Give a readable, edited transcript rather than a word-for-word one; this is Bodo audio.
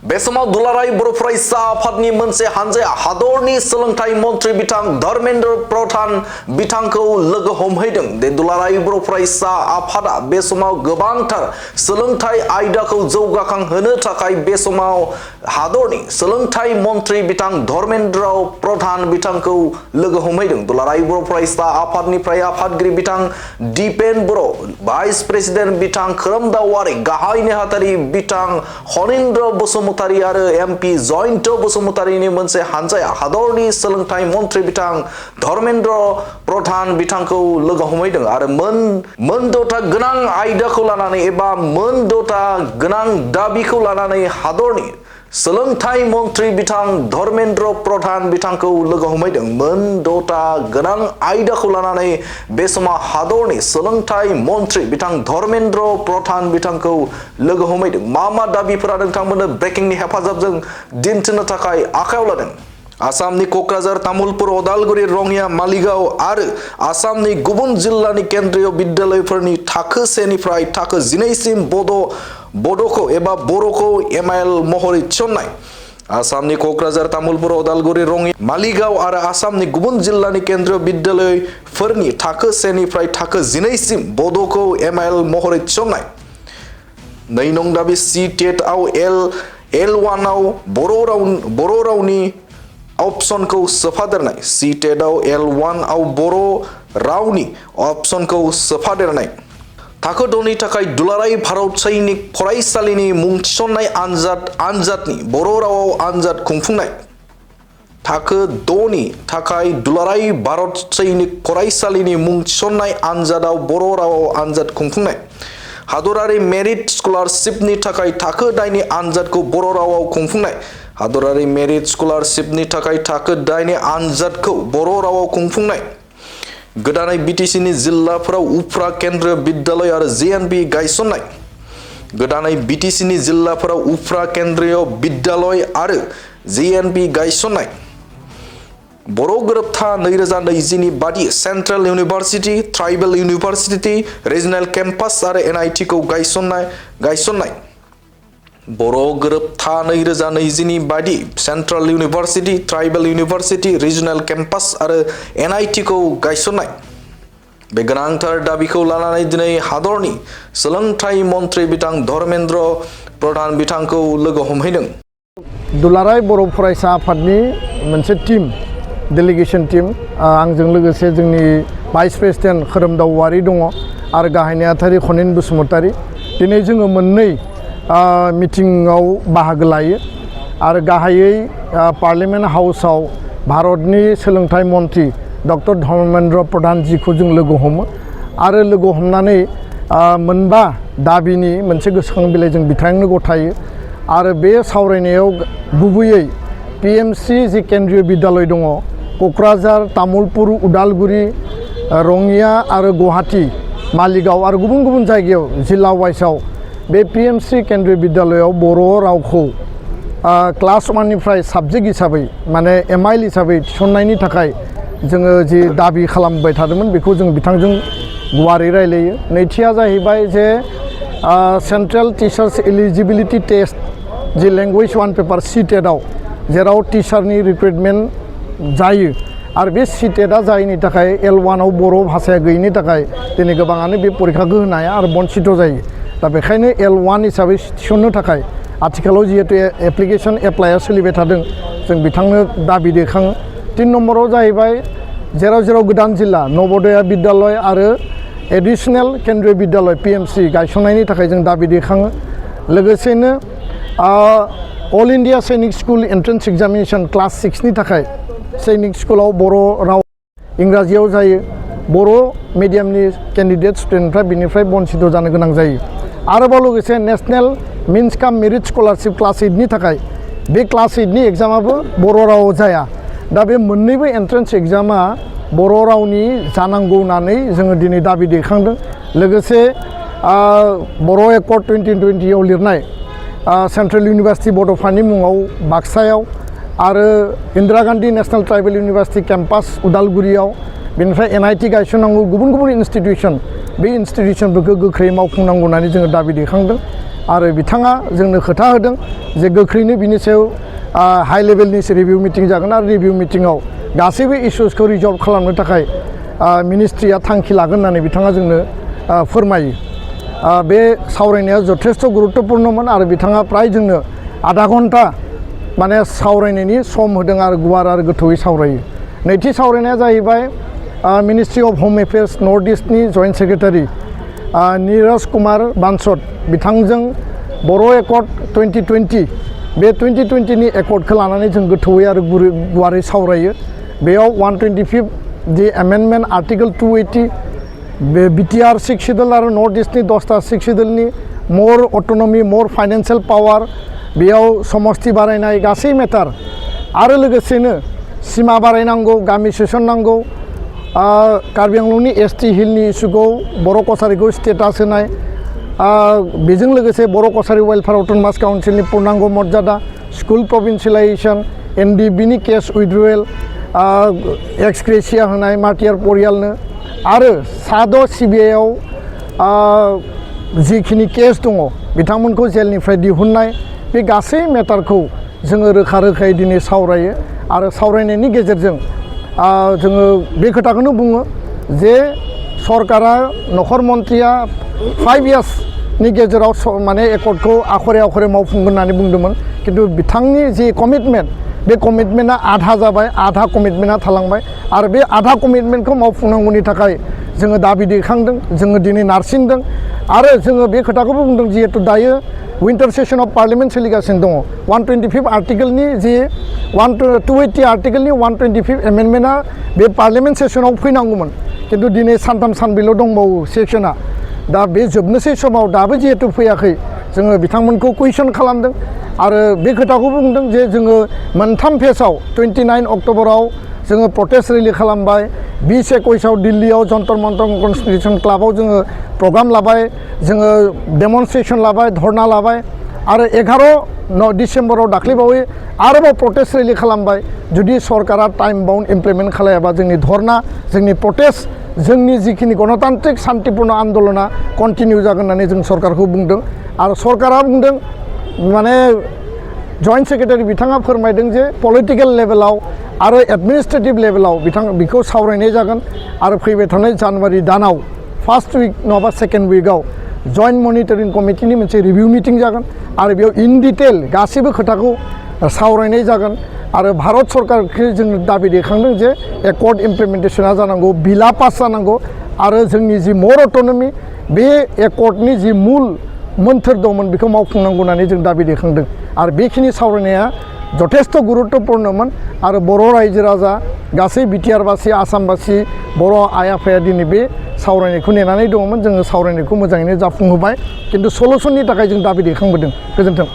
बे समाव दुलाराय बर' फरायसा आफादनि मोनसे हानजाया हादरनि सोलोंथाइ मन्थ्रि बिथां धर्मेन्द्र प्रधान बिथांखौ लोगो हमहैदों। दे दुलाराय बर' फरायसा आफादा बे समाव गोबांथार सोलोंथाइ आयदाखौ जौगाखांहोनो थाखाय बे समाव हादरनि सोलोंथाइ मन्थ्रि बिथां धर्मेन्द्र प्रधान बिथांखौ लोगो हमहैदों। दुलाराय बर' फरायसा आफादनिफ्राय आफादगिरि बिथां दिपेन बर', भाइस प्रेसिडेन्ट बिथां खोरोमदाव, गाहाय नेहाथारि बिथां हनीन्द्र बसुमतारी आरो एमपि जयन्त बसुमतारीनि मोनसे हानजाया हादरनि सोलोंथाइ मन्थ्रि बिथां धर्मेन्द्र प्रधान बिथांखौ लोगो हमहैदों आरो मोन द'था गोनां आयदाखौ लानानै एबा मोन द'था गोनां दाबिखौ लानानै हादरनि सोलोंथाइ मन्थ्रि बिथां धर्मेन्द्र प्रधान बिथांखौ लोगो हमहैदों। मोन द'था गोनां आयदाखौ लानानै बे समाव हादरनि सोलोंथाइ मन्थ्रि बिथां धर्मेन्द्र प्रधान बिथांखौ लोगो हमहैदों। मा दाबिफोरा नोंथांमोननो ब्रेकिंनि हेफाजाबजों दिन्थिनो थाखाय आखायाव लादों। आसामनि क'क्राझार, तामुलपुर, उदालगुरि, रङिया, मालिगाव आरो आसामनि गुबुन जिल्लानि केन्द्रीय बिद्यालयफोरनि थाखो 1 निफ्राय थाखो 12 सिम बड'खौ एबा बर'खौ एमआइएल महरै थिसननाय। आसामनि क'क्राझार, तामुलपुर, उदालगुरि, रङिया, मालिगाव आरो आसामनि गुबुन जिल्लानि केन्द्रीय बिद्यालयफोरनि थाखो 1 निफ्राय थाखो 12 सिम बड'खौ एमआइएल महरै थिसननाय। 2 नं दाबि सी-टेट आव L1 आव बर' रावनि अपसनखौ सोफादेरनाय। सी-टेट आव L1 आव बर' रावनि अपसनखौ सोफादेरनाय। थाखो 6 नि थाखाय दुलाराय भारत सैनिक फरायसालिनि मुं थिसननाय आनजादनि बर' रावाव आनजाद खुंफुंनाय। थाखो 6 नि थाखाय दुलाराय भारत सैनिक फरायसालिनि मुं थिसननाय आनजादाव बर' रावाव आनजाद खुंफुंनाय। हादरारि मेरिट स्कलारशिपनि थाखाय थाखो 8 नि आनजादखौ बर' रावाव खुंफुंनाय। हादरारि मेरिट स्कलारशिपनि थाखाय थाखो 8 नि आनजादखौ बर' रावाव खुंफुंनाय। गोदानै बिटिसिनि जिल्लाफोराव उफ्रा केन्द्रीय बिद्यालय आरो जेएनपि गायसननाय। गोदानै बिटिसिनि जिल्लाफोराव उफ्रा केन्द्रीय बिद्यालय आरो जेएनपि गायसननाय। बर' गोरोबथा 2020 नि बादि central university, tribal university, regional campus आरो एनआईटि खौ गायसननाय। बर' गोरोबथा 2020 नि बादि central university, tribal university, regional campus आरो एनआईटि खौ गायसननाय। बे गोनांथार दाबिखौ लानानै दिनै हादरनि सोलोंथाइ मन्थ्रि बिथां धर्मेन्द्र प्रधान बिथांखौ लोगो हमहैदों। दुलाराय बर' फरायसा आफादनि मोनसे टीम, डेलिगेसन टीम, आंजों लोगोसे जोंनि भाइस प्रेसिडेन्ट खोरोमदाव दङ आरो गाहाय नेहाथारि हनीन्द्र बसुमतारी। दिनै जोङो मोननै मिटिंआव बाहागो लायो आरो गाहायै पार्लियामेन्ट हाउसाव भारतनि सोलोंथाइ मन्थ्रि डक्टर धर्मेन्द्र प्रधान जीखौ जों लोगो हमो आरो लोगो हमनानै मोनबा दाबिनि मोनसे गोसोखां बिलाइ जों बिथांनो गथायो आरो बे सावरायनायाव गुबैयै पिएमसि जि केन्द्रीय बिद्यालय दङ क'क्राझार, तामुलपुर, उदालगुरि, रङिया आरो गुवाहाटी, मालिगाव आरो गुबुन गुबुन जायगायाव जिल्ला वाइसआव बे पिएमसि केन्द्रीय बिद्यालयाव बर' रावखौ क्लास 1 निफ्राय साबजेक्ट हिसाबै माने एमआइएल हिसाबै थिसननायनि थाखाय जोङो जि दाबि खालामबाय थादोंमोन बेखौ जों बिथांजों गुवारै रायलायो। नैथिया जाहैबाय जे सेन्ट्रेल टिचार्स एलिजिबिलिटि टेस्ट जि लेंगुवेज 1 पेपार सी-टेटआव जेराव टिचारनि रिक्रुटमेन्ट जायो आरो बे सी-टेटआ जायैनि थाखाय L1 आव बर' भाषाया गैयिनि थाखाय दिनै गोबाङानो बे परिखाखौ होनो हाया आरो बन्सित जायो। दा बेखायनो L1 हिसाबै थिसननो थाखाय आथिखालाव जिहेतु एप्लाइआ सोलिबाय थादों जों बिथांनो दाबि दैखाङो। 3 नम्बराव जाहैबाय जेराव गोदान जिल्ला नवोदया बिद्यालय आरो एडिसनेल केन्द्रीय बिद्यालय पिएमसि गायसननायनि थाखाय जों दाबि दैखाङो। लोगोसेनो अल इन्डिया सैनिक स्कुल एन्ट्रेन्स एग्जामिनेसन क्लास 6 नि थाखाय सैनिक स्कुलाव बर' राव इंराजियाव जायो। बर' मिडियामनि केन्डिडेट स्टुडेन्टफ्रा बिनिफ्राय बन्सित जानो गोनां जायो। आरोबाव लोगोसे नेशनेल मिन्स काम मेरिट स्कलारशिप क्लास 8 नि थाखाय बे क्लास 8 नि एग्जामाबो बर' रावाव जाया। दा बे मोननैबो एन्ट्रेन्स एग्जामा बर' रावनि जानांगौ होननानै जोङो दिनै दाबि दैखांदों। लोगोसे बर' एकर्ड 2020 आव लिरनाय सेन्ट्रेल इउनिभारसिटि बड'फानि मुङाव बाक्सायाव आरो Indira Gandhi national tribal university campus उदालगुरियाव बेनिफ्राय एनआईटि गायसननांगौ गुबुन गुबुन इन्स्टिटिउसन बे इन्स्टिटिउसनफोरखौ गोख्रै मावफुंनांगौ होननानै जोङो दाबि दैखांदों। आरो बिथाङा जोंनो खोथा होदों जे गोख्रैनो बिनि सायाव हाई लेभेलनि रिभिउ मिटिं जागोन आरो रिभिउ मिटिङाव गासैबो इस्युसखौ रिजल्भ खालामनो थाखाय मिनिस्ट्रिया थांखि लागोन होननानै बिथाङा जोंनो फोरमायो। बे सावरायनाया जथेस्थ' गुरुत्तपुर्णमोन आरो बिथाङा फ्राय जोंनो आधा घन्टा माने सावरायनायनि सम होदों आरो गुवार आरो गोथौयै सावरायो। नैथि सावरायनाया जाहैबाय ministry of home affairs north इस्टनि जइन्ट सेक्रेटारि नीरज कुमार बांसद बिथांजों बर' एकर्ड 2020 बे 2020नि एकर्डखौ लानानै जों गोथौयै आरो गुवारै सावरायो। बेयाव 125 दि एमेन्डमेन्ट आर्टिकल 280 बिटिआर 6 सिडुल आरो नर्थ इस्टनि 10टा 6 सिडुलनि मोर अट'नमि मोर फाइनेन्सियेल पावार बेयाव समस्ति बारायनाय गासै मेटार आरो लोगोसेनो सिमा बारायनांगौ गामि सोसननांगौ कार्बि आंलंनि एसटि हिलनि इस्युखौ बर' कसारिखौ स्टेटास होनाय बेजों लोगोसे बर' कसारि वेलफेयार अट'नमास काउन्सिलनि पूर्णांग मर्यादा स्कुल प्रभिन्सियेलाइजेसन एनडिबिनि केस उइथड्रवेल एक्स ग्रेसिया होनाय मार्टियार परियालनो आरो साद' सिबिआइआव जिखिनि केस दङ बिथांमोनखौ जेलनिफ्राय दिहुननाय बे गासै मेटारखौ जोङो रोखा रोखायै दिनै सावरायो आरो सावरायनायनि गेजेरजों जोङो बे खोथाखौनो बुङो जे सरकारा नखर मन्थ्रिया 5 इयार्सनि गेजेराव माने एकर्डखौ आखरे आखरे मावफुंगोन होननानै बुंदोंमोन खिन्थु बिथांनि जि कमिटमेन्ट बे कमिटमेन्टआ आधा जाबाय आधा कमिटमेन्टआ थालांबाय आरो बे आधा कमिटमेन्टखौ मावफुंनांगौनि थाखाय जोङो दाबि दैखांदों जोङो दिनै नारसिनदों आरो जोङो बे खोथाखौबो बुंदों जिहेतु दायो विन्टार सेसन अफ पार्लियामेन्ट सोलिगासिनो दङ 125 आर्टिकेलनि जि 280 आर्टिकेलनि 125 एमेन्डमेन्टआ बे पार्लियामेन्ट सेसनाव फैनांगौमोन खिन्थु दिनै सानथाम सानब्रैल' दंबावो सेसना दा बे जोबनोसै समाव दाबो जिहेतु फैयाखै जोङो बिथांमोनखौ कुइसन खालामदों आरो बे खोथाखौबो बुंदों जे जोङो मोनथाम फेजआव 29 अक्ट'बराव जोङो प्रटेस्ट रेलि खालामबाय 20-21आव दिल्लीयाव जन्तर मन्तर कन्स्टिटिउसन क्लाबाव जोङो प्रग्राम लाबाय जोङो डेमनस्ट्रेसन लाबाय धरना लाबाय आरो 11 डिसेम्बराव दाख्लैबावै आरोबाव प्रटेस्ट रेलि खालामबाय जुदि सरकारा टाइम बाउन्ड इमप्लिमेन्ट खालायाबा जोंनि धरना जोंनि प्रटेस्ट जोंनि जिखिनि गणतान्त्रिक शान्तिपूर्ण आन्दलना कन्टिनिउ जागोन होननानै जों सरकारखौ बुंदों आरो सरकारा बुंदों माने जइन्ट सेक्रेटारि बिथाङा फोरमायदों जे पलिटिकेल लेभेलाव आरो एडमिनिस्ट्रेटिभ लेभेलाव बिखौ सावरायनाय जागोन आरो फैबाय थानाय जानुवारि दानाव फार्स्ट उइक नङाबा सेकेन्ड उइकआव जइन्ट मनिटरिं कमिटिनि मोनसे रिभिउ मिटिं जागोन आरो बेयाव इन डिटेल गासैबो खोथाखौ सावरायनाय जागोन आरो भारत सरकारखौ जों दाबि दैखांदों जे एकर्ड इमप्लिमेन्टेसना जानांगौ बिला पास जानांगौ आरो जोंनि जि मोर अट'नमि बे एकर्डनि जि मुल मोन्थोर दंमोन बेखौ मावफुंनांगौ होननानै जों दाबि दैखांदों आरो बेखिनि सावरायनाया जथेस्थ' गुरुत्तपुर्णमोन आरो बर' रायजो राजा गासै बिटिआरबासि आसामबासि बर' आइ आफाया दिनै बे सावरायनायखौ नेनानै दङमोन जोङो सावरायनायखौ मोजाङैनो जाफुंहोबाय खिन्थु सलुसननि थाखाय जों दाबि दैखांबोदों गोजोन्थों।